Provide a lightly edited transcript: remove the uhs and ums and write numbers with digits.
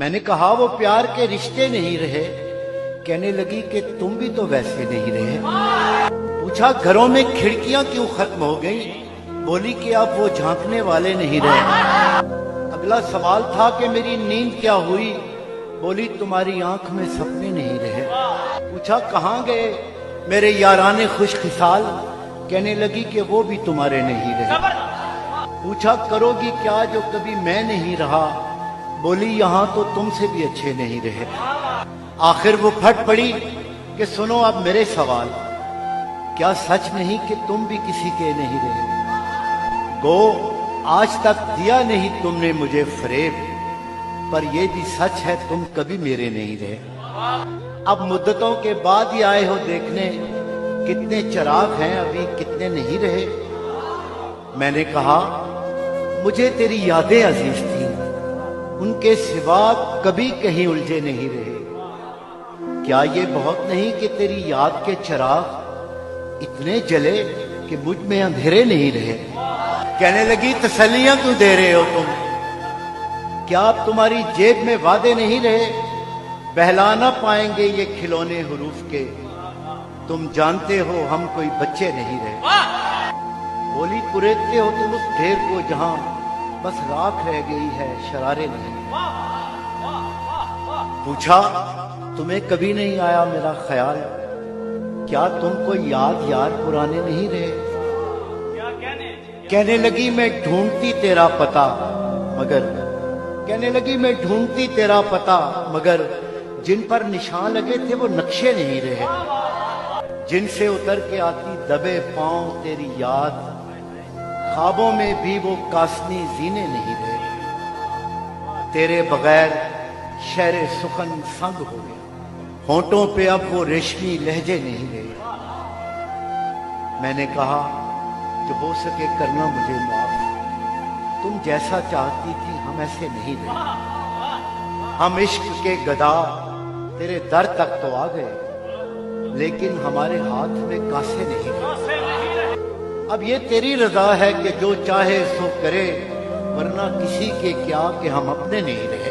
मैंने कहा वो प्यार के रिश्ते नहीं रहे। कहने लगी कि तुम भी तो वैसे नहीं रहे। पूछा घरों में खिड़कियां क्यों खत्म हो गई? बोली कि अब वो झांकने वाले नहीं रहे। अगला सवाल था कि मेरी नींद क्या हुई? बोली तुम्हारी आंख में सपने नहीं रहे। पूछा कहाँ गए मेरे याराने खुश खिसाल? कहने लगी कि वो भी तुम्हारे नहीं रहे। पूछा करोगी क्या जो कभी मैं नहीं रहा? बोली यहां तो तुमसे भी अच्छे नहीं रहे। आखिर वो फट पड़ी कि सुनो अब मेरे सवाल, क्या सच नहीं कि तुम भी किसी के नहीं रहे? गो आज तक दिया नहीं तुमने मुझे फरेब, पर ये भी सच है तुम कभी मेरे नहीं रहे। अब मुद्दतों के बाद ही आए हो देखने, कितने चिराग हैं अभी कितने नहीं रहे। मैंने कहा मुझे तेरी यादें अजीज थी, उनके सिवा कभी कहीं उलझे नहीं रहे। क्या ये बहुत नहीं कि तेरी याद के चिराग इतने जले कि मुझ में अंधेरे नहीं रहे। कहने लगी तसल्लियां क्यों दे रहे हो तुम? क्या अब तुम्हारी जेब में वादे नहीं रहे? बहला ना पाएंगे ये खिलौने हुरूफ के, तुम जानते हो हम कोई बच्चे नहीं रहे। बोली कुरेदते हो तुम उस ढेर को जहां बस राख रह गई है शरारे नहीं। पूछा तुम्हें कभी नहीं आया मेरा ख्याल? क्या तुमको याद यार पुराने नहीं रहे? कहने लगी मैं ढूंढती तेरा पता मगर, कहने लगी मैं ढूंढती तेरा पता मगर जिन पर निशान लगे थे वो नक्शे नहीं रहे। जिनसे उतर के आती दबे पांव तेरी याद, ख्वाबों में भी वो कासनी जीने नहीं रहे। तेरे बगैर शहरे सुखन संग हो गया, होंठों पे अब वो रेशमी लहजे नहीं रहे। मैंने कहा कि हो सके करना मुझे माफ, तुम जैसा चाहती थी हम ऐसे नहीं रहे। हम इश्क के गदा तेरे दर तक तो आ गए, लेकिन हमारे हाथ में कासे नहीं रहे। अब ये तेरी रजा है कि जो चाहे सो करे, वरना किसी के क्या कि हम अपने नहीं रहे।